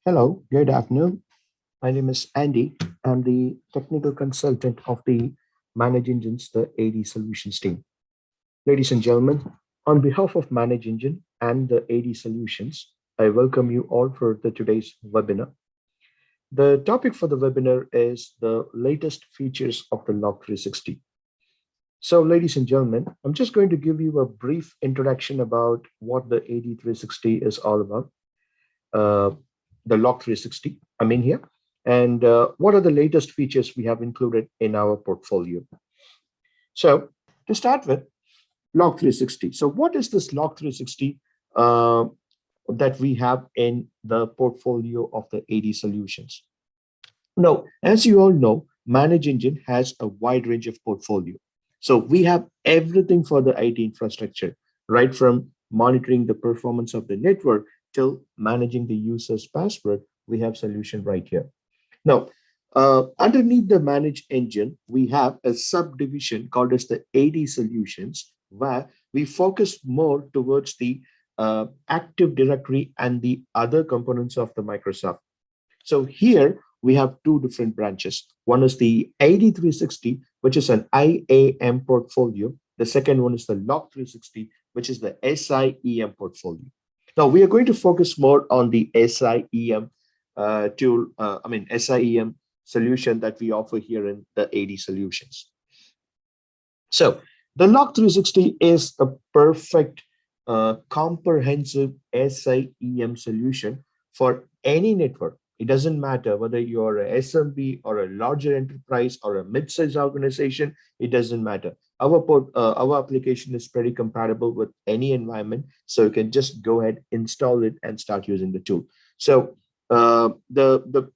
Hello, good afternoon. My name is Andy. I'm the technical consultant of the ManageEngine's the AD Solutions team. Ladies and gentlemen, on behalf of ManageEngine and the AD Solutions, I welcome you all for today's webinar. The topic for the webinar is the latest features of the Log360. So, ladies and gentlemen, I'm just going to give you a brief introduction about what the AD360 is all about. Uh, the Log360, I'm in here, and what are the latest features we have included in our portfolio. So to start with, Log360. So what is this Log360 that we have in the portfolio of the AD solutions? Now, as you all know, ManageEngine has a wide range of portfolio. So we have everything for the IT infrastructure, right from monitoring the performance of the network till managing the user's password. We have solution right here. Now, underneath the Manage engine, we have a subdivision called as the AD solutions, where we focus more towards the Active Directory and the other components of the Microsoft. So here we have two different branches. One is the AD360, which is an IAM portfolio. The second one is the Log360, which is the SIEM portfolio. Now we are going to focus more on the SIEM SIEM solution that we offer here in the AD solutions. So the Log360 is a perfect comprehensive SIEM solution for any network. It doesn't matter whether you're a SMB or a larger enterprise or a mid-sized organization, it doesn't matter. Our application is pretty compatible with any environment, so you can just go ahead, install it, and start using the tool. So the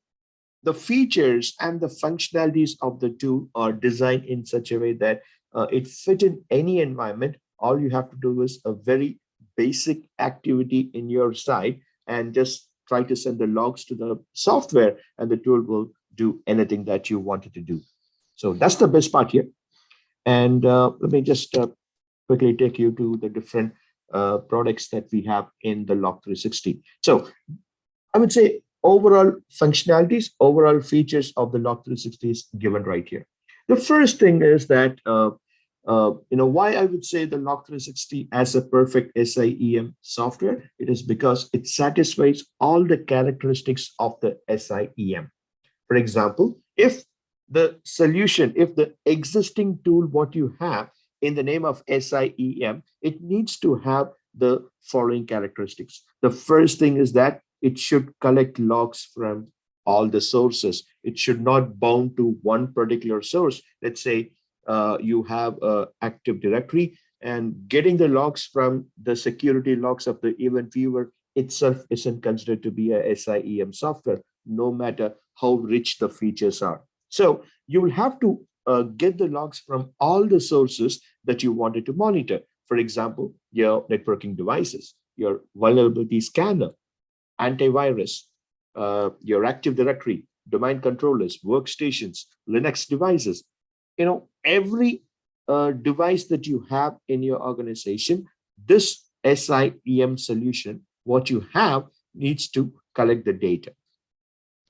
features and the functionalities of the tool are designed in such a way that it fit in any environment. All you have to do is a very basic activity in your site and just try to send the logs to the software, and the tool will do anything that you want it to do. So that's the best part here. And let me just quickly take you to the different products that we have in the Log360. So I would say overall functionalities, overall features of the Log360 is given right here. The first thing is that, why I would say the Log360 as a perfect SIEM software, it is because it satisfies all the characteristics of the SIEM. For example, if the existing tool, what you have in the name of SIEM, it needs to have the following characteristics. The first thing is that it should collect logs from all the sources. It should not bound to one particular source. Let's say you have an Active Directory, and getting the logs from the security logs of the event viewer itself isn't considered to be a SIEM software, no matter how rich the features are. So you will have to get the logs from all the sources that you wanted to monitor. For example, your networking devices, your vulnerability scanner, antivirus, your Active Directory, domain controllers, workstations, Linux devices. Every device that you have in your organization, this SIEM solution, what you have needs to collect the data.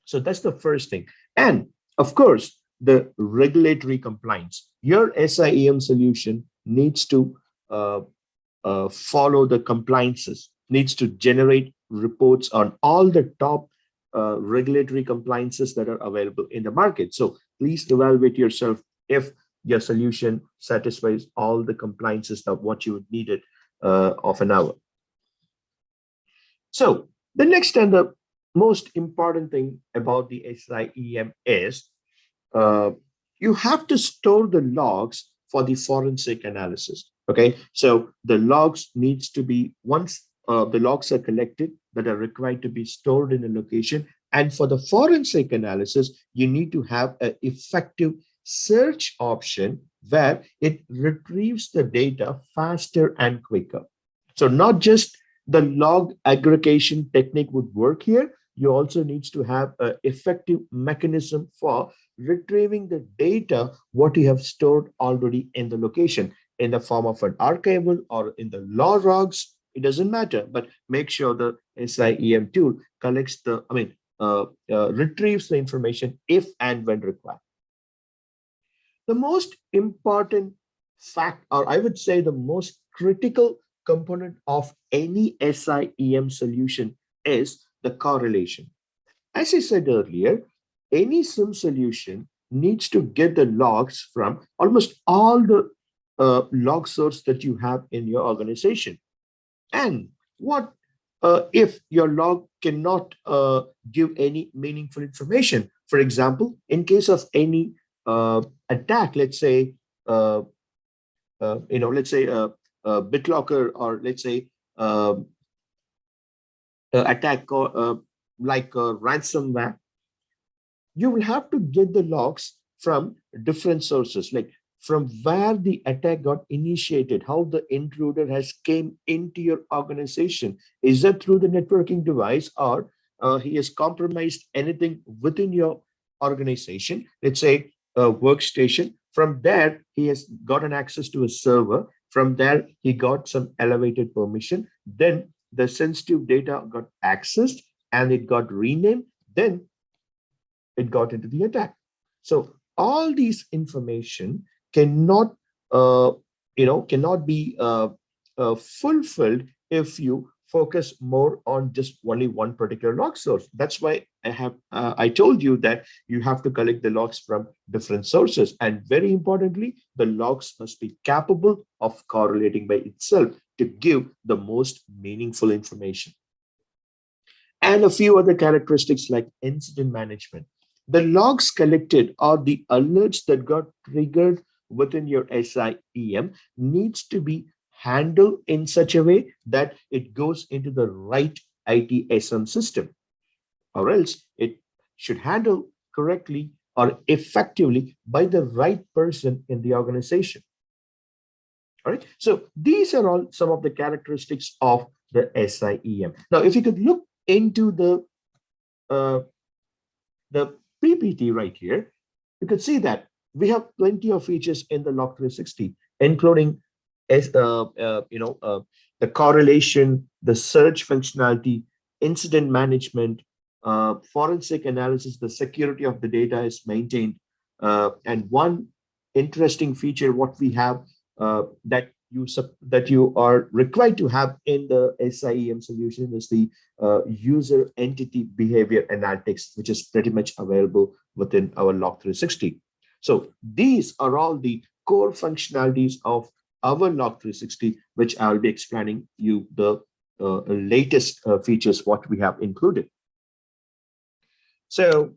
So that's the first thing. And of course, the regulatory compliance. Your SIEM solution needs to follow the compliances, needs to generate reports on all the top regulatory compliances that are available in the market. So please evaluate yourself if your solution satisfies all the compliances of what you needed of an hour. So the next and the most important thing about the SIEM is you have to store the logs for the forensic analysis. Okay, so the logs needs to be, once the logs are collected, that are required to be stored in a location. And for the forensic analysis, you need to have an effective search option where it retrieves the data faster and quicker. So not just the log aggregation technique would work here. You also needs to have an effective mechanism for retrieving the data, what you have stored already in the location in the form of an archival or in the logs. It doesn't matter, but make sure the SIEM tool collects retrieves the information if and when required. The most important fact, or I would say the most critical component of any SIEM solution is the correlation. As I said earlier, any SIM solution needs to get the logs from almost all the log source that you have in your organization. And what if your log cannot give any meaningful information? For example, in case of any attack, let's say, let's say BitLocker, or let's say attack like ransomware, you will have to get the logs from different sources, like from where the attack got initiated, how the intruder has came into your organization. Is that through the networking device, or he has compromised anything within your organization? Let's say a workstation. From there, he has gotten access to a server. From there, he got some elevated permission. Then the sensitive data got accessed and it got renamed. Then it got into the attack. So all these information cannot, cannot be fulfilled if you focus more on just only one particular log source. That's why I told you that you have to collect the logs from different sources, and very importantly, the logs must be capable of correlating by itself to give the most meaningful information. And a few other characteristics like incident management. The logs collected or the alerts that got triggered within your SIEM needs to be handled in such a way that it goes into the right ITSM system, or else it should handle correctly or effectively by the right person in the organization. All right. So these are all some of the characteristics of the SIEM. Now, if you could look into uh, the PPT right here, you can see that we have plenty of features in the Log360, including the correlation, the search functionality, incident management, forensic analysis. The security of the data is maintained. And one interesting feature, what we have that you are required to have in the SIEM solution is the user entity behavior analytics, which is pretty much available within our Log360. So these are all the core functionalities of our Log360, which I'll be explaining you the latest features what we have included. So,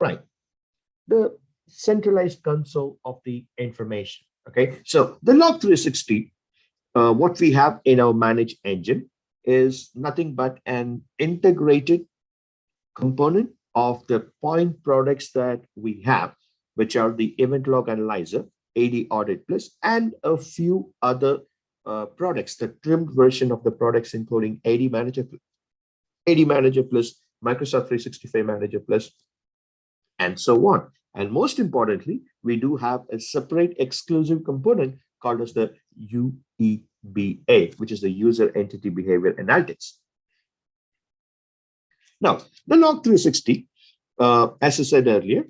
right, the centralized console of the information. Okay, so the Log360, what we have in our Manage engine is nothing but an integrated component of the point products that we have, which are the Event Log Analyzer, AD Audit Plus, and a few other products, the trimmed version of the products, including AD Manager Plus, Microsoft 365 Manager Plus, and so on. And most importantly, we do have a separate exclusive component called as the UEBA, which is the User Entity Behavior Analytics. Now, the Log360, as I said earlier,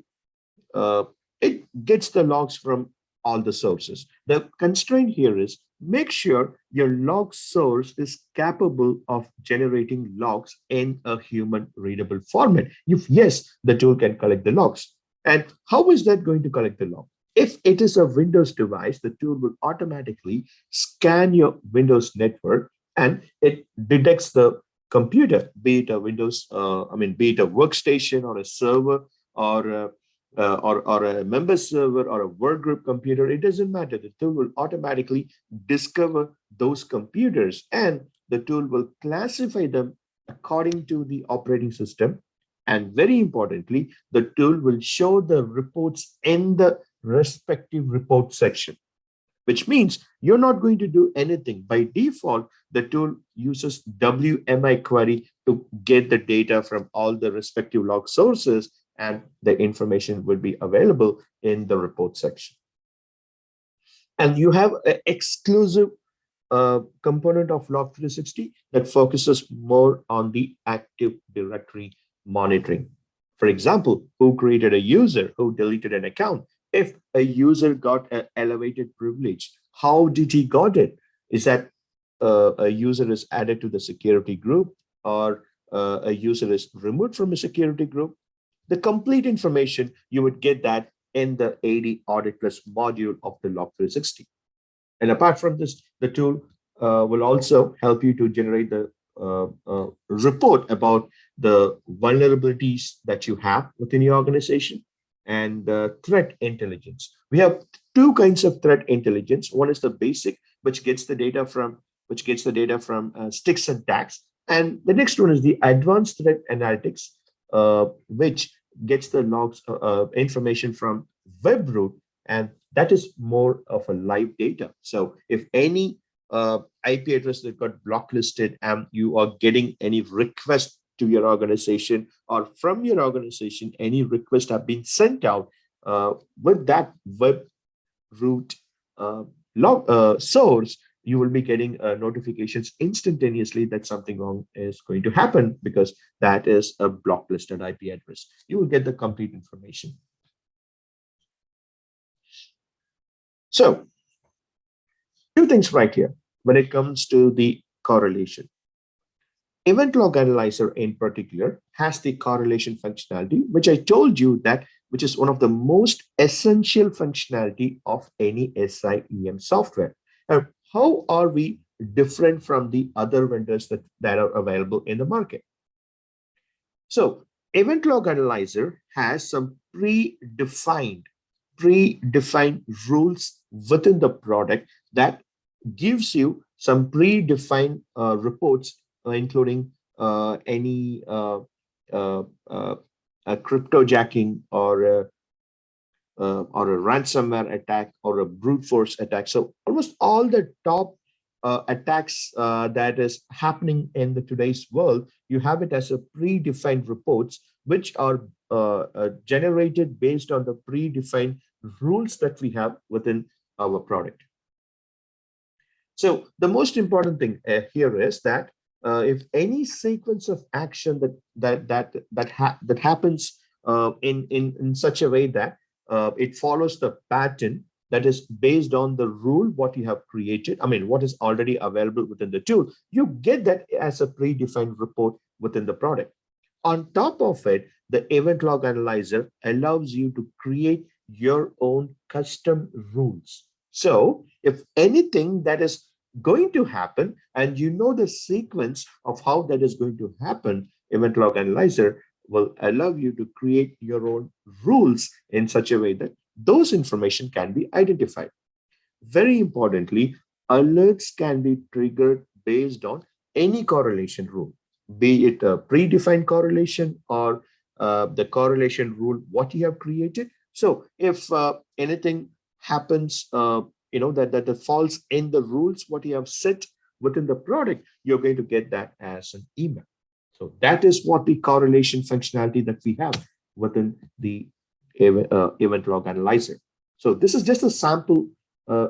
it gets the logs from all the sources. The constraint here is make sure your log source is capable of generating logs in a human readable format. If yes, the tool can collect the logs. And how is that going to collect the log? If it is a Windows device, the tool will automatically scan your Windows network and it detects the computer, be it a Windows, be it a workstation or a server or a member server or a workgroup computer. It doesn't matter. The tool will automatically discover those computers and the tool will classify them according to the operating system. And very importantly, the tool will show the reports in the respective report section, which means you're not going to do anything. By default, the tool uses WMI query to get the data from all the respective log sources, and the information will be available in the report section. And you have an exclusive component of Log360 that focuses more on the Active Directory monitoring. For example, who created a user, who deleted an account, if a user got an elevated privilege, how did he got it? Is that a user is added to the security group, or a user is removed from a security group? The complete information, you would get that in the AD Audit Plus module of the Log360. And apart from this, the tool will also help you to generate the report about the vulnerabilities that you have within your organization and threat intelligence. We have two kinds of threat intelligence. One is the basic, which gets the data from sticks and tags, and the next one is the advanced threat analytics, which gets the logs information from web root, and that is more of a live data. So if any IP address that got blacklisted and you are getting any request to your organization, or from your organization, any request have been sent out with that web root source, you will be getting notifications instantaneously that something wrong is going to happen because that is a blacklisted IP address. You will get the complete information. So, two things right here when it comes to the correlation. Event Log Analyzer in particular has the correlation functionality, which I told you that, which is one of the most essential functionality of any SIEM software. Now, how are we different from the other vendors that are available in the market? So Event Log Analyzer has some predefined rules within the product that gives you some predefined reports, including any cryptojacking or a ransomware attack or a brute force attack. So almost all the top attacks that is happening in the today's world, you have it as a predefined reports, which are generated based on the predefined rules that we have within our product. So the most important thing here is that if any sequence of action that happens in such a way that it follows the pattern that is based on the rule what you have created, I mean what is already available within the tool, you get that as a predefined report within the product. On top of it, the Event Log Analyzer allows you to create your own custom rules. So if anything that is going to happen and you know the sequence of how that is going to happen, Event Log Analyzer will allow you to create your own rules in such a way that those information can be identified. Very importantly, alerts can be triggered based on any correlation rule, be it a predefined correlation or the correlation rule what you have created. So if anything happens, that falls in the rules what you have set within the product, you're going to get that as an email. So that is what the correlation functionality that we have within the Event Log Analyzer. So this is just a sample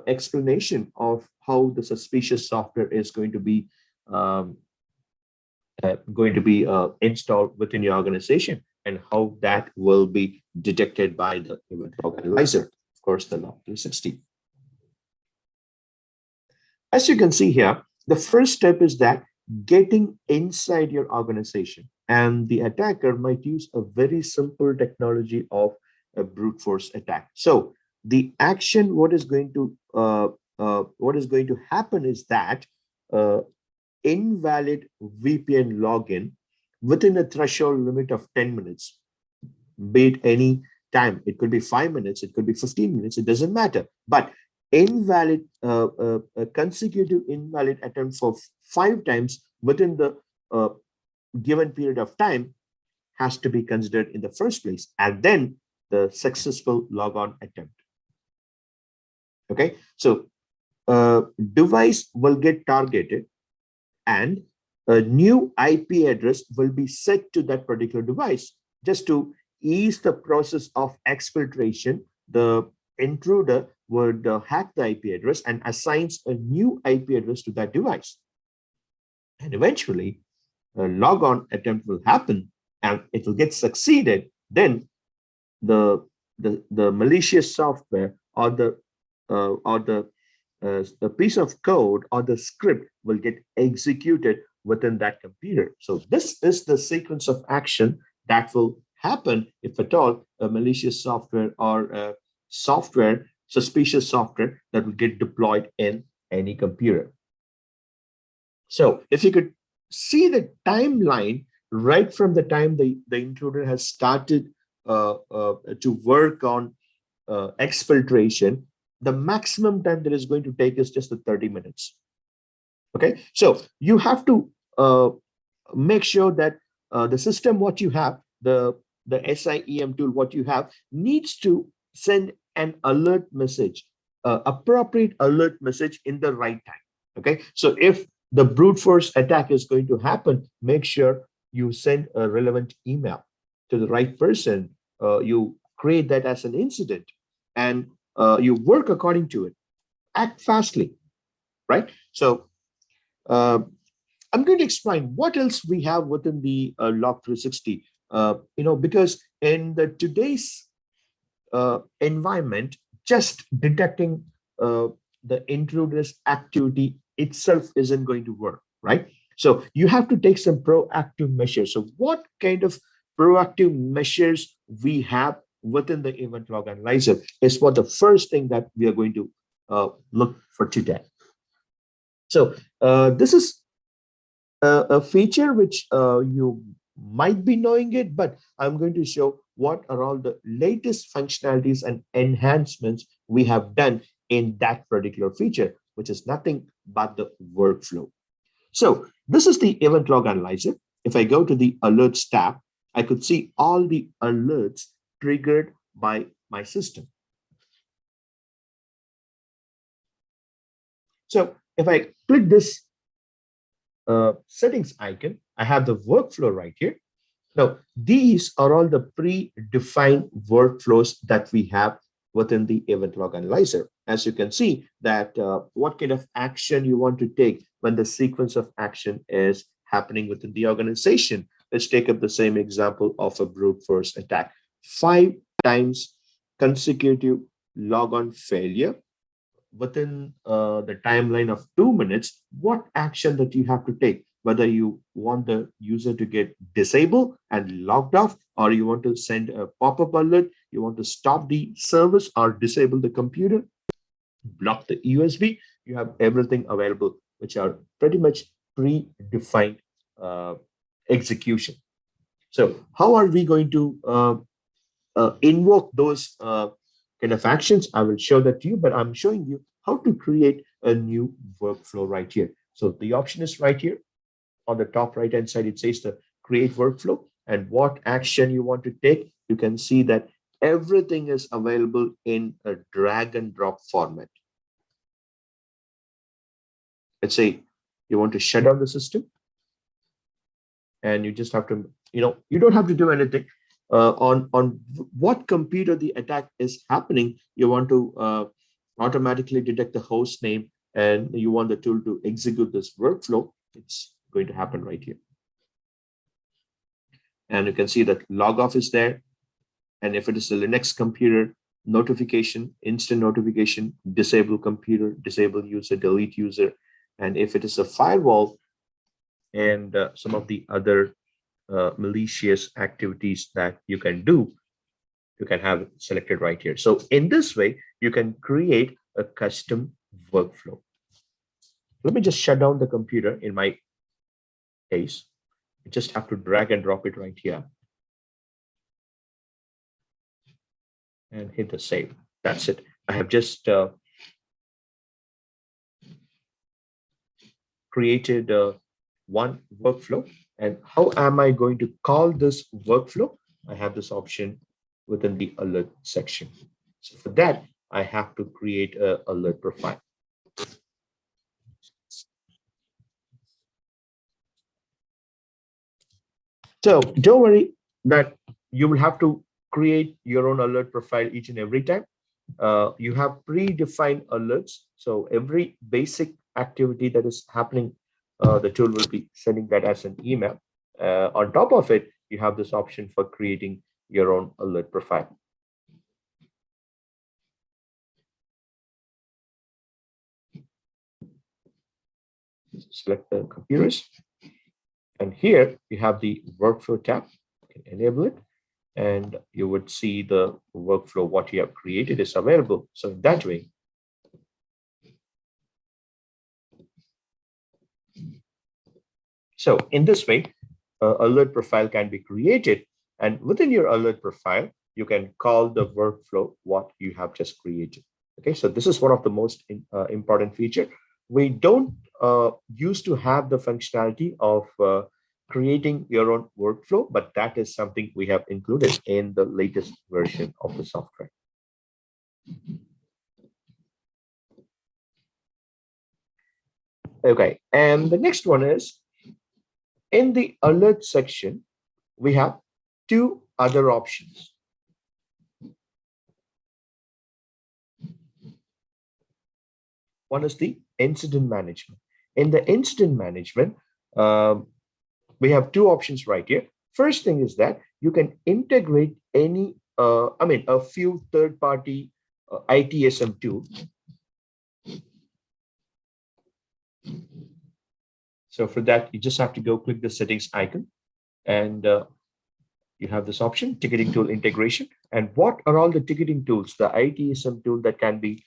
explanation of how the suspicious software is going to be installed within your organization and how that will be detected by the Event Log Analyzer, of course, the Log360. As you can see here, the first step is that getting inside your organization, and the attacker might use a very simple technology of a brute force attack. So the action, what is going to happen is that invalid VPN login within a threshold limit of 10 minutes, be it any time. It could be 5 minutes, it could be 15 minutes, it doesn't matter. But invalid, consecutive invalid attempt for 5 times within the given period of time has to be considered in the first place, and then the successful logon attempt. Okay, so device will get targeted and a new IP address will be set to that particular device. Just to ease the process of exfiltration, the intruder would hack the IP address and assigns a new IP address to that device. And eventually, a logon attempt will happen and it will get succeeded. Then the malicious software or the piece of code or the script will get executed within that computer. So this is the sequence of action that will happen if at all a malicious software or a suspicious software that will get deployed in any computer. So if you could see the timeline right from the time the intruder has started to work on exfiltration, the maximum time that is going to take is just the 30 minutes. Okay, so you have to make sure that the system what you have, the SIEM tool what you have, needs to send an alert message, appropriate alert message in the right time. Okay, so if the brute force attack is going to happen, make sure you send a relevant email to the right person. You create that as an incident, and you work according to it. Act fastly, right? So I'm going to explain what else we have within the Log360. Because in the today's environment, just detecting the intruder's activity itself isn't going to work, right? So you have to take some proactive measures. So what kind of proactive measures we have within the event log analyzer is what the first thing that we are going to look for today. So this is a feature which you might be knowing it, but I'm going to show what are all the latest functionalities and enhancements we have done in that particular feature, which is nothing but the workflow. So this is the event log analyzer. If I go to the alerts tab, I could see all the alerts triggered by my system. So if I click this settings icon, I have the workflow right here. Now, these are all the predefined workflows that we have within the event log analyzer. As you can see that what kind of action you want to take when the sequence of action is happening within the organization. Let's take up the same example of a brute force attack. 5 times consecutive logon failure within the timeline of 2 minutes, what action that you have to take, whether you want the user to get disabled and logged off, or you want to send a pop-up alert, you want to stop the service or disable the computer, block the USB, you have everything available, which are pretty much predefined execution. So how are we going to invoke those kind of actions? I will show that to you, but I'm showing you how to create a new workflow right here. So the option is right here on the top right hand side. It says the create workflow and what action you want to take. You can see that everything is available in a drag and drop format. Let's say you want to shut down the system, and you just have to, you don't have to do anything. On what computer the attack is happening, you want to automatically detect the host name, and you want the tool to execute this workflow. It's going to happen right here. And you can see that log off is there. And if it is a Linux computer, notification, instant notification, disable computer, disable user, delete user. And if it is a firewall and some of the other malicious activities that you can do, you can have it selected right here. So in this way, you can create a custom workflow. Let me just shut down the computer in my case. You just have to drag and drop it right here and hit the save. That's it. I have just created one workflow. And how am I going to call this workflow? I have this option within the alert section. So for that, I have to create an alert profile. So don't worry that you will have to create your own alert profile each and every time. you have predefined alerts. So every basic activity that is happening, the tool will be sending that as an email. On top of it, you have this option for creating your own alert profile. Select the computers. And here you have the workflow tab. You can enable it, and you would see the workflow, what you have created is available. So in that way, so in this way, alert profile can be created, and within your alert profile, you can call the workflow what you have just created. Okay, so this is one of the most important feature. We don't used to have the functionality of creating your own workflow, but that is something we have included in the latest version of the software. Okay, and the next one is in the alert section, we have two other options. One is the incident management. In the incident management, we have two options right here. First thing is that you can integrate any, a few third-party ITSM tools. So for that, you just have to go click the settings icon, and you have this option, ticketing tool integration. And what are all the ticketing tools, the ITSM tool that can be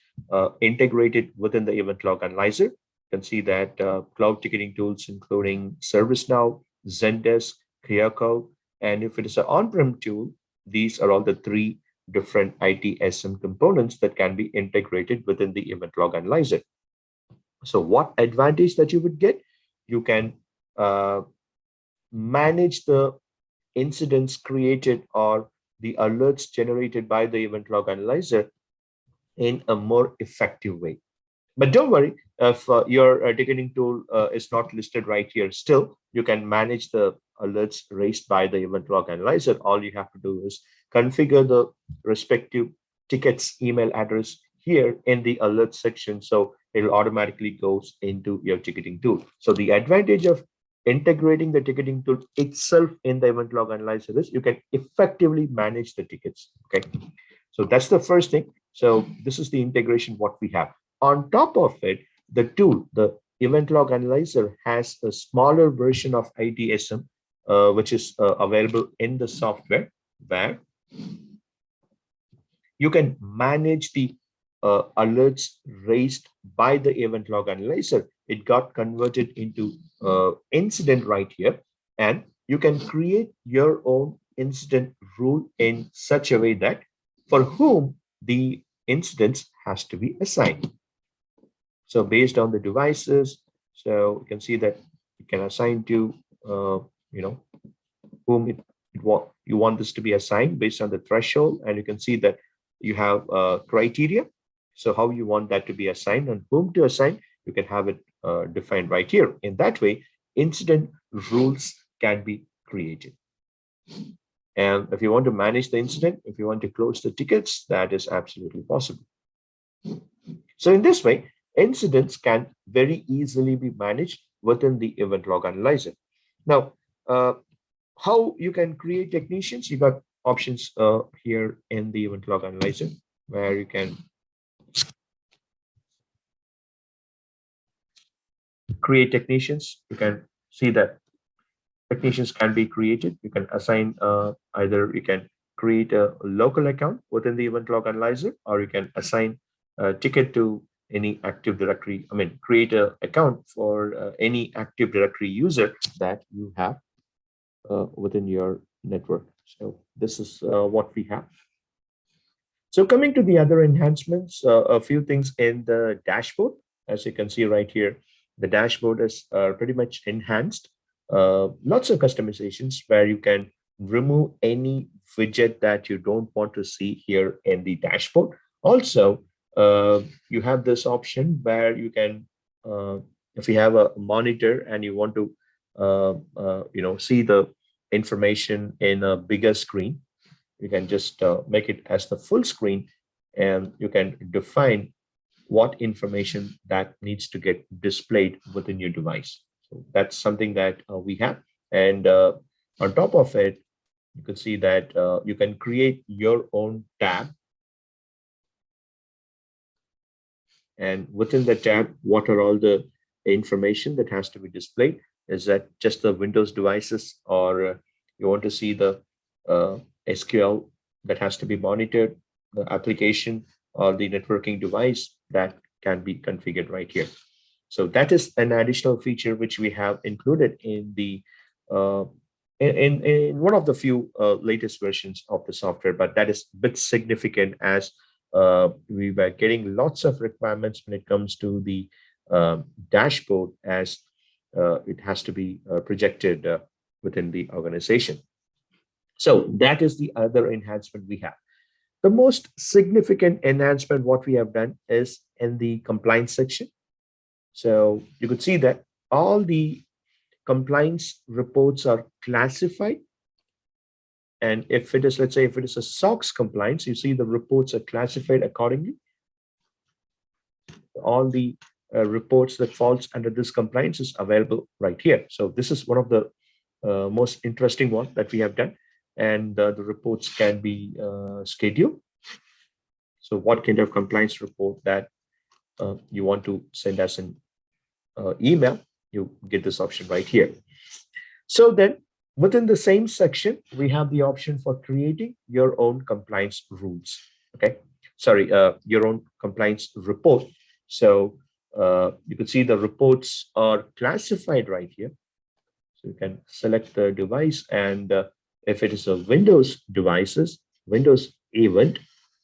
integrated within the event log analyzer? You can see that cloud ticketing tools, including ServiceNow, Zendesk, Kyoko. And if it is an on-prem tool, these are all the three different ITSM components that can be integrated within the event log analyzer. So what advantage that you would get? You can manage the incidents created or the alerts generated by the event log analyzer in a more effective way. But don't worry, if your ticketing tool is not listed right here, still you can manage the alerts raised by the event log analyzer. All you have to do is configure the respective tickets email address here in the alert section. So it'll automatically goes into your ticketing tool. So the advantage of integrating the ticketing tool itself in the event log analyzer is you can effectively manage the tickets. Okay, so that's the first thing. So this is the integration what we have. On top of it, the tool, the event log analyzer, has a smaller version of ITSM, which is available in the software, where you can manage the alerts raised by the event log analyzer. It got converted into incident right here, and you can create your own incident rule in such a way that for whom the incidents has to be assigned. So based on the devices, so you can see that you can assign to, whom you want this to be assigned based on the threshold, and you can see that you have criteria. So how you want that to be assigned and whom to assign, you can have it defined right here. In that way, incident rules can be created. And if you want to manage the incident, if you want to close the tickets, that is absolutely possible. So in this way, incidents can very easily be managed within the event log analyzer. Now, how you can create technicians? You got options here in the event log analyzer, where you can create technicians. You can see that technicians can be created. You can assign either you can create a local account within the event log analyzer, or you can assign a ticket to any Active Directory. I mean, create an account for any Active Directory user that you have within your network. So this is what we have. So coming to the other enhancements, a few things in the dashboard. As you can see right here, the dashboard is pretty much enhanced. Lots of customizations where you can remove any widget that you don't want to see here in the dashboard. Also, you have this option where you can, if you have a monitor and you want to, see the information in a bigger screen, you can just make it as the full screen, and you can define what information that needs to get displayed within your device. So that's something that we have. And on top of it, you can see that you can create your own tab. And within the tab, what are all the information that has to be displayed? Is that just the Windows devices, or you want to see the SQL that has to be monitored, the application, or the networking device that can be configured right here. So that is an additional feature which we have included in the uh, in one of the few latest versions of the software, but that is a bit significant as we were getting lots of requirements when it comes to the dashboard, as it has to be projected within the organization. So that is the other enhancement we have. The most significant enhancement what we have done is in the compliance section. So you could see that all the compliance reports are classified. And if it is, let's say, if it is a SOX compliance, you see the reports are classified accordingly. All the reports that falls under this compliance is available right here. So this is one of the most interesting one that we have done. And the reports can be scheduled. So what kind of compliance report that you want to send us an email, you get this option right here. So then within the same section, we have the option for creating your own compliance rules. Okay, sorry, your own compliance report. So you can see the reports are classified right here. So you can select the device, and if it is a Windows devices, Windows event,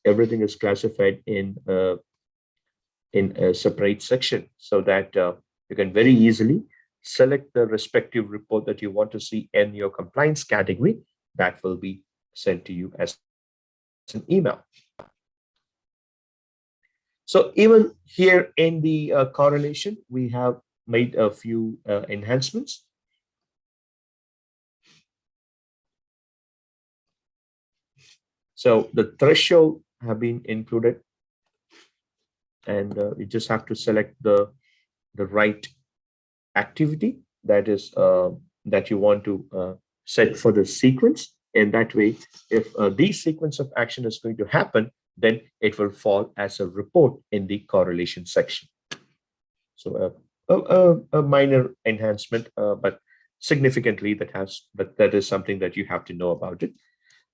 everything is classified in a separate section, so that you can very easily select the respective report that you want to see in your compliance category. That will be sent to you as an email. So even here in the correlation, we have made a few enhancements. So the threshold have been included, and you just have to select the right activity that is that you want to set for the sequence. And that way, if this sequence of action is going to happen, then it will fall as a report in the correlation section. So a minor enhancement, but significantly that is something that you have to know about it.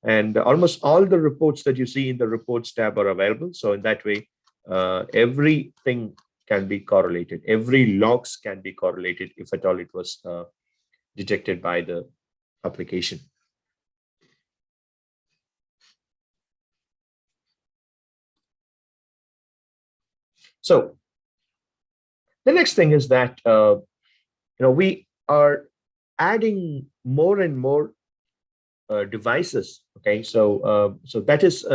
And almost all the reports that you see in the reports tab are available. So in that way, everything can be correlated. Every logs can be correlated if at all it was detected by the application. So the next thing is that we are adding more and more devices. Okay, so that is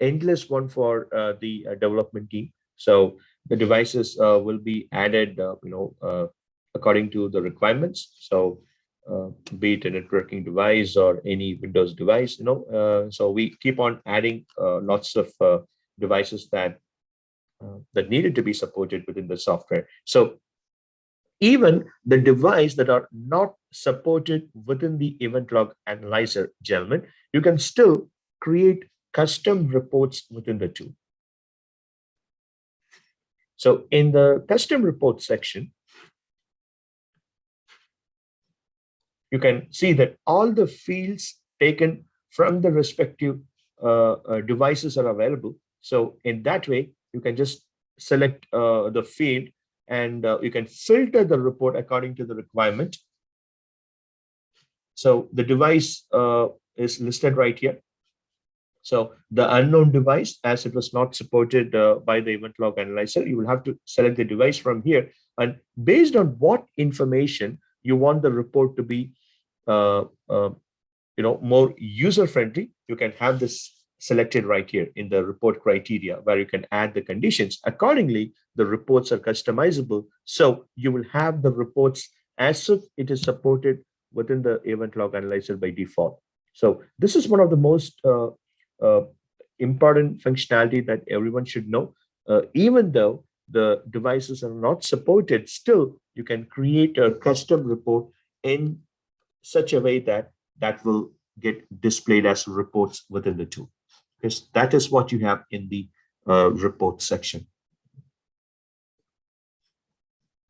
endless one for the development team. So the devices will be added, according to the requirements. So be it a networking device or any Windows device, so we keep on adding lots of devices that needed to be supported within the software. So even the device that are not supported within the event log analyzer, gentlemen, you can still create custom reports within the tool. So in the custom report section, you can see that all the fields taken from the respective devices are available. So in that way, you can just select the field, and you can filter the report according to the requirement. So the device is listed right here. So the unknown device, as it was not supported by the event log analyzer, you will have to select the device from here. And based on what information you want the report to be uh, uh, more user friendly, you can have this selected right here in the report criteria, where you can add the conditions accordingly. The reports are customizable, so you will have the reports as if it is supported within the event log analyzer by default. So this is one of the most uh, important functionality that everyone should know. Even though the devices are not supported, still you can create a custom report in such a way that that will get displayed as reports within the tool. Because that is what you have in the report section.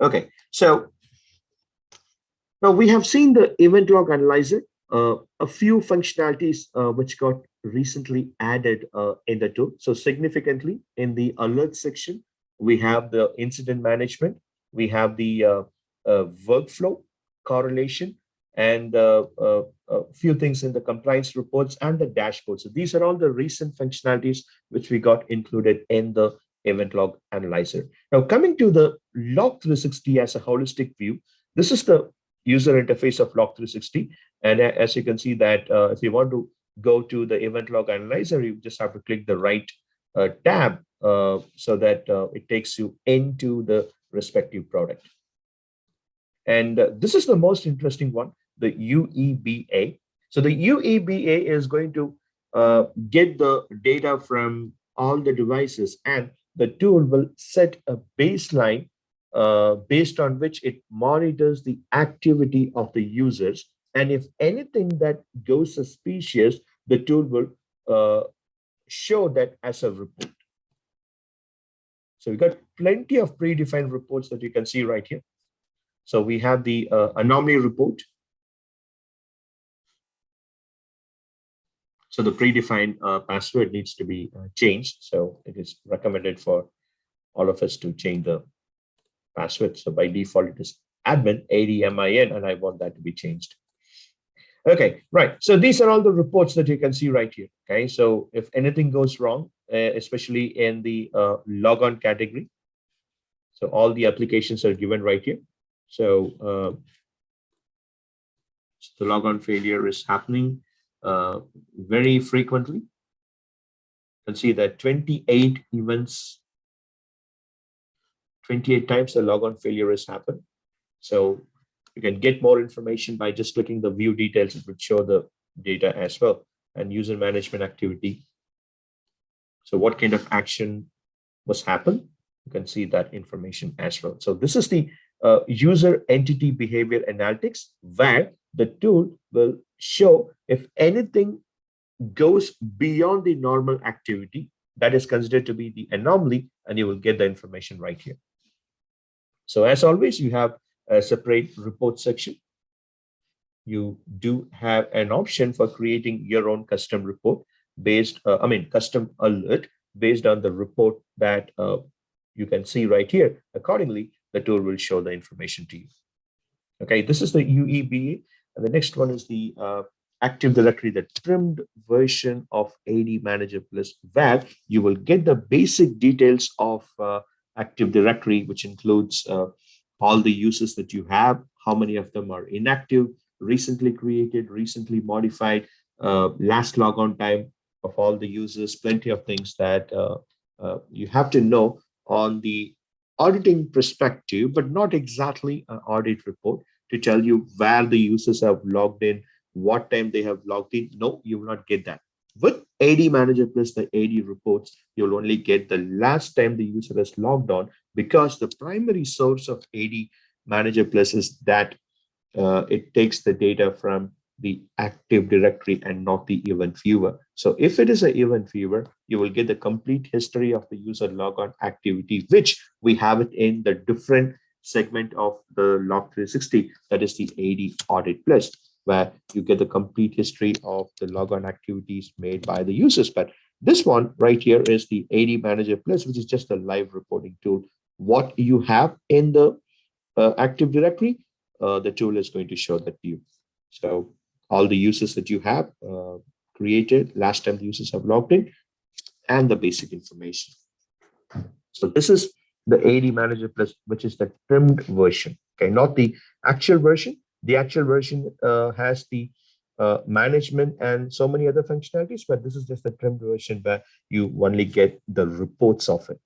Okay, so now we have seen the event log analyzer, a few functionalities which got recently added in the tool. So significantly in the alert section, we have the incident management, we have the workflow correlation, and a few things in the compliance reports and the dashboard. So these are all the recent functionalities which we got included in the event log analyzer. Now coming to the log360 as a holistic view, this is the user interface of log360. And as you can see that if you want to go to the event log analyzer, you just have to click the right tab so that it takes you into the respective product. And this is the most interesting one, the UEBA. So the UEBA is going to get the data from all the devices, and the tool will set a baseline based on which it monitors the activity of the users. And if anything that goes suspicious, the tool will show that as a report. So we got plenty of predefined reports that you can see right here. So we have the anomaly report. So the predefined password needs to be changed. So it is recommended for all of us to change the password. So by default, it is admin, ADMIN, and I want that to be changed. Okay, right. So these are all the reports that you can see right here. Okay, so if anything goes wrong, especially in the logon category, so all the applications are given right here. So the logon failure is happening very frequently. You can see that 28 events, 28 times the logon failure has happened. So you can get more information by just clicking the view details. It would show the data as well, and user management activity. So what kind of action was happened? You can see that information as well. So this is the user entity behavior analytics, where the tool will show if anything goes beyond the normal activity, that is considered to be the anomaly, and you will get the information right here. So as always, you have a separate report section. You do have an option for creating your own custom report based, custom alert based on the report that you can see right here. Accordingly, the tool will show the information to you. Okay, this is the UEBA, and the next one is the Active Directory, the trimmed version of AD Manager Plus, where you will get the basic details of Active Directory, which includes all the users that you have, how many of them are inactive, recently created, recently modified, last logon time of all the users, plenty of things that you have to know on the auditing perspective, but not exactly an audit report to tell you where the users have logged in, what time they have logged in. No, you will not get that. With AD Manager Plus, the AD reports, you'll only get the last time the user has logged on, because the primary source of AD Manager Plus is that it takes the data from the Active Directory and not the event viewer. So if it is an event viewer, you will get the complete history of the user logon activity, which we have it in the different segment of the Log360, that is the AD Audit Plus, where you get the complete history of the logon activities made by the users. But this one right here is the AD Manager Plus, which is just a live reporting tool. What you have in the Active Directory, the tool is going to show that to you. So all the users that you have created, last time the users have logged in, and the basic information. So this is the AD Manager Plus, which is the trimmed version. Okay, not the actual version. The actual version has the management and so many other functionalities, but this is just the trimmed version where you only get the reports of it.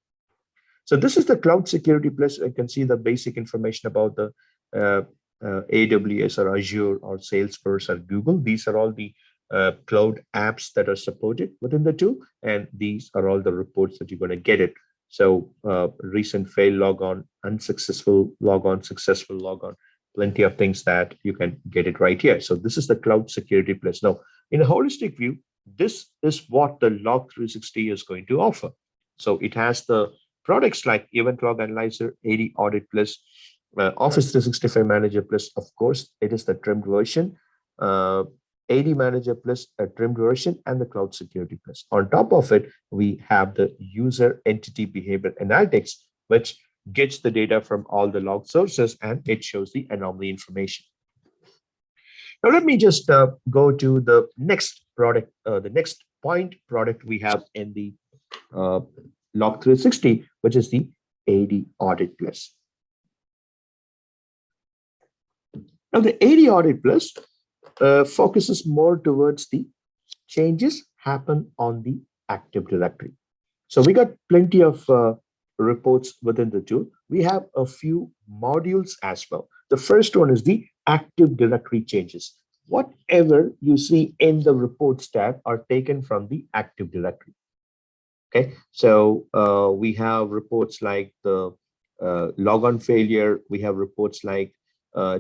So this is the Cloud Security Plus. I can see the basic information about the AWS or Azure or Salesforce or Google. These are all the cloud apps that are supported within the tool, and these are all the reports that you're going to get it. So recent fail logon, unsuccessful logon, successful logon, plenty of things that you can get it right here. So this is the cloud security plus. Now, in a holistic view, this is what the Log360 is going to offer. So it has the products like Event Log Analyzer, AD Audit Plus, Office 365 Manager Plus. Of course, it is the trimmed version. AD Manager Plus, a trimmed version, and the Cloud Security Plus. On top of it, we have the User Entity Behavior Analytics, which gets the data from all the log sources and it shows the anomaly information. Now, let me just go to the next product, the next point product we have in the Log360, which is the AD Audit Plus. Now, the AD Audit Plus focuses more towards the changes happen on the Active Directory. So we got plenty of reports within the tool. We have a few modules as well. The first one is the Active Directory changes. Whatever you see in the reports tab are taken from the Active Directory. Okay, so we have reports like the logon failure. We have reports like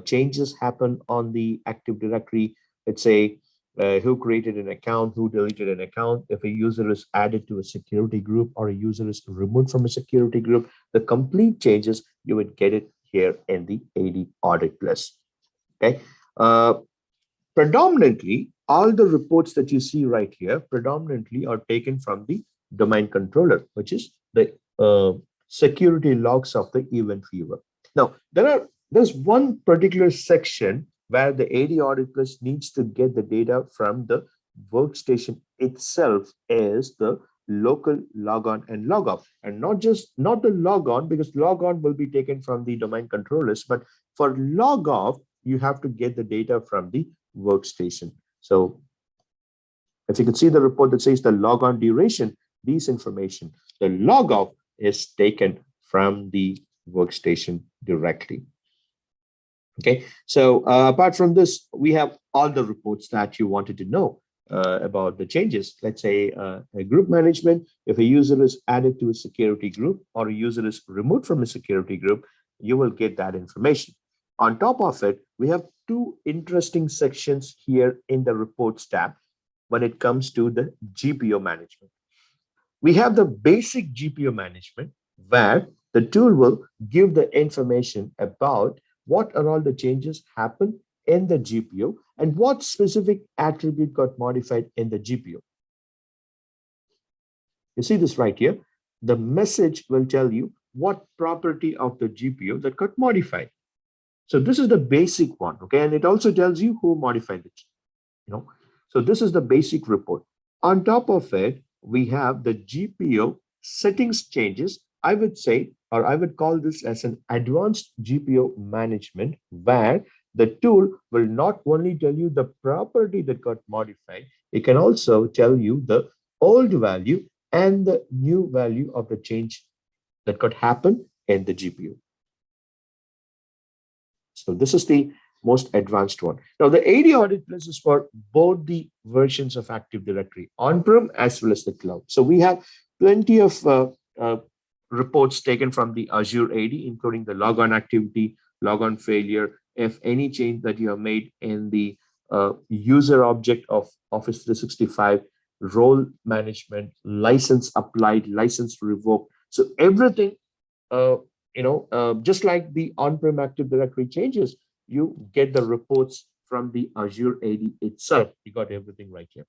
changes happen on the Active Directory. Let's say who created an account, who deleted an account, if a user is added to a security group or a user is removed from a security group, the complete changes, you would get it here in the AD Audit Plus. Okay. Predominantly, all the reports that you see right here predominantly are taken from the domain controller, which is the security logs of the event viewer. Now, there's one particular section where the AD Audit Plus needs to get the data from the workstation itself, is the local logon and logoff, and not the logon, because logon will be taken from the domain controllers, but for logoff, you have to get the data from the workstation. So if you can see the report that says the logon duration, these information, the logoff is taken from the workstation directly. Okay, so apart from this, we have all the reports that you wanted to know about the changes. Let's say a group management, if a user is added to a security group or a user is removed from a security group, you will get that information. On top of it, we have two interesting sections here in the reports tab when it comes to the GPO management. We have the basic GPO management where the tool will give the information about what are all the changes happen in the GPO and what specific attribute got modified in the GPO. You see this right here. The message will tell you what property of the GPO that got modified. So this is the basic one, okay? And it also tells you who modified it, So this is the basic report. On top of it, we have the GPO settings changes. I would say, or I would call this as an advanced GPO management, where the tool will not only tell you the property that got modified, it can also tell you the old value and the new value of the change that could happen in the GPO. So this is the most advanced one. Now, the AD Audit Plus is for both the versions of Active Directory, on-prem as well as the cloud. So we have plenty of reports taken from the Azure AD, including the logon activity, logon failure, if any change that you have made in the user object of Office 365, role management, license applied, license revoked. So everything, just like the on-prem Active Directory changes, you get the reports from the Azure AD itself. You got everything right here.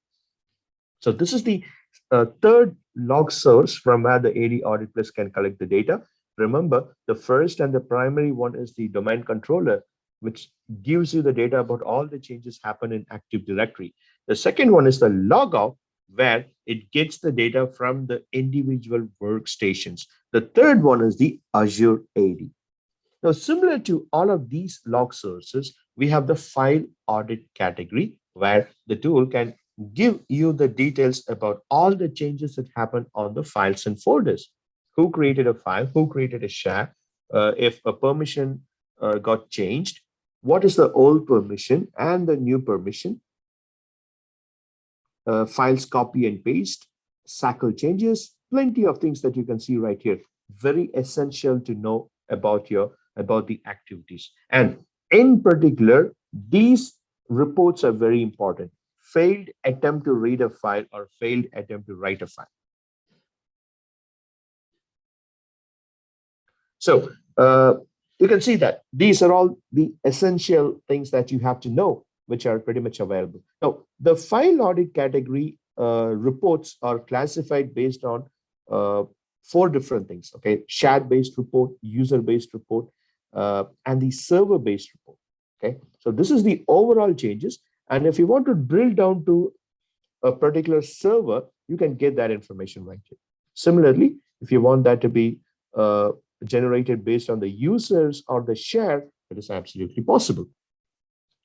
So this is the third log source from where the AD Audit Plus can collect the data. Remember, the first and the primary one is the domain controller, which gives you the data about all the changes happen in Active Directory. The second one is the logout, where it gets the data from the individual workstations. The third one is the Azure AD. Now, similar to all of these log sources, we have the file audit category, where the tool can give you the details about all the changes that happen on the files and folders. Who created a file, who created a share, if a permission got changed, what is the old permission and the new permission, files copy and paste, cycle changes, plenty of things that you can see right here. Very essential to know about the activities. And in particular, these reports are very important. Failed attempt to read a file or failed attempt to write a file. So you can see that these are all the essential things that you have to know, which are pretty much available. Now, the file audit category reports are classified based on four different things. Okay, shared-based report, user-based report, and the server-based report. Okay, so this is the overall changes. And if you want to drill down to a particular server, you can get that information right here. Similarly, if you want that to be generated based on the users or the share, it is absolutely possible.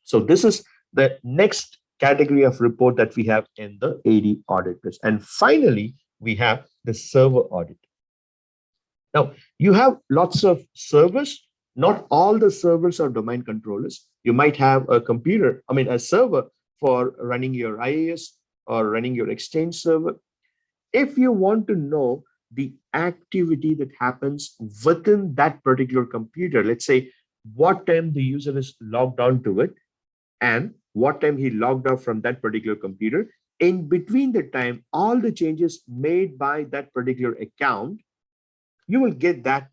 So this is the next category of report that we have in the AD audit list. And finally, we have the server audit. Now, you have lots of servers. Not all the servers are domain controllers. You might have a computer, a server for running your IaaS or running your Exchange server. If you want to know the activity that happens within that particular computer, let's say what time the user is logged on to it and what time he logged off from that particular computer, in between the time, all the changes made by that particular account, you will get that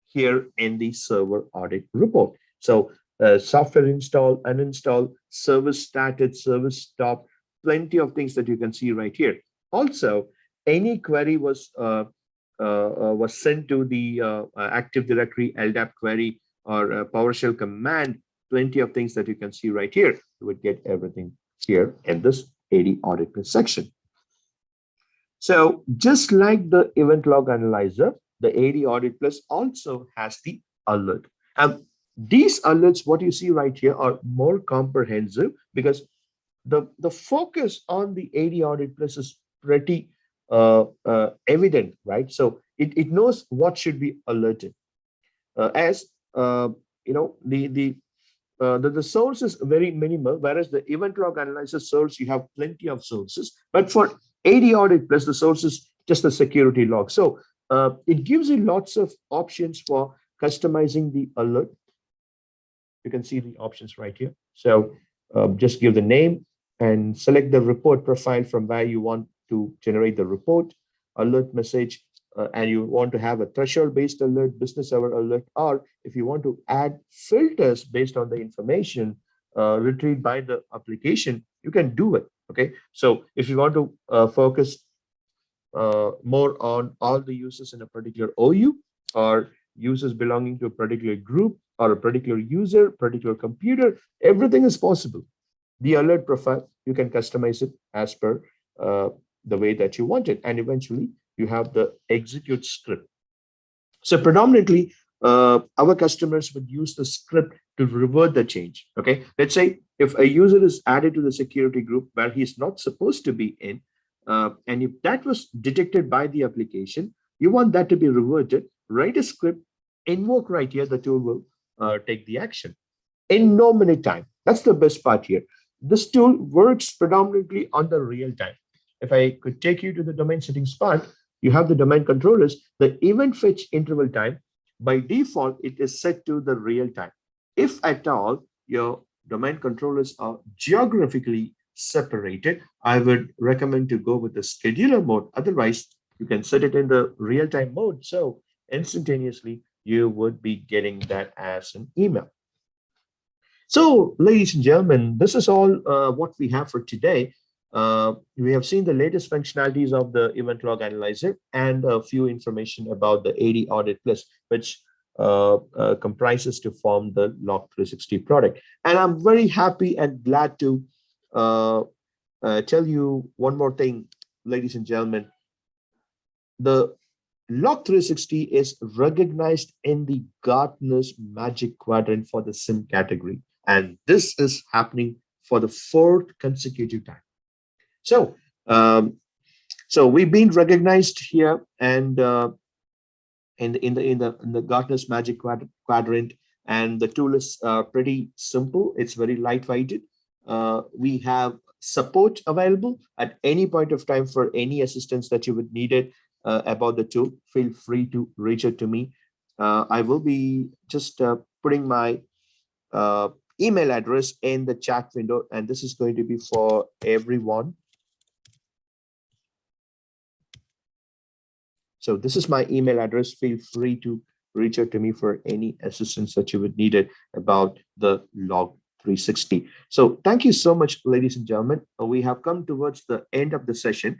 here in the server audit report. So software install, uninstall, service started, service stopped, plenty of things that you can see right here. Also, any query was sent to the Active Directory LDAP query or PowerShell command, plenty of things that you can see right here. You would get everything here in this AD audit section. So just like the event log analyzer, the AD Audit Plus also has the alert. And these alerts, what you see right here, are more comprehensive because the focus on the AD Audit Plus is pretty evident, right? So it knows what should be alerted. As you know, the source is very minimal, whereas the event log analyzer source, you have plenty of sources. But for AD Audit Plus, the source is just the security log. So it gives you lots of options for customizing the alert. You can see the options right here. So just give the name and select the report profile from where you want to generate the report, alert message, and you want to have a threshold-based alert, business hour alert, or if you want to add filters based on the information retrieved by the application, you can do it. Okay, so if you want to focus more on all the users in a particular OU or users belonging to a particular group or a particular user, particular computer, everything is possible. The alert profile, you can customize it as per the way that you want it. And eventually, you have the execute script. So predominantly, our customers would use the script to revert the change. Okay, let's say if a user is added to the security group where he's not supposed to be in, and if that was detected by the application, you want that to be reverted, write a script, invoke right here, the tool will take the action in no minute time. That's the best part here. This tool works predominantly on the real time. If I could take you to the domain settings part, you have the domain controllers, the event fetch interval time. By default, it is set to the real time. If at all your domain controllers are geographically separated, I would recommend to go with the scheduler mode. Otherwise, you can set it in the real time mode. So instantaneously, you would be getting that as an email. So, ladies and gentlemen, this is all what we have for today. We have seen the latest functionalities of the event log analyzer and a few information about the AD Audit Plus, which comprises to form the Log360 product. And I'm very happy and glad to tell you one more thing, ladies and gentlemen. The Log360 is recognized in the Gartner's Magic Quadrant for the SIEM category. And this is happening for the fourth consecutive time. So, so we've been recognized here, and in the Gartner's Magic Quadrant, and the tool is pretty simple. It's very lightweighted. We have support available at any point of time for any assistance that you would need it about the tool. Feel free to reach out to me. I will be just putting my uh, email address in the chat window, and this is going to be for everyone. So this is my email address. Feel free to reach out to me for any assistance that you would need it about the log 360. So thank you so much, ladies and gentlemen. We have come towards the end of the session.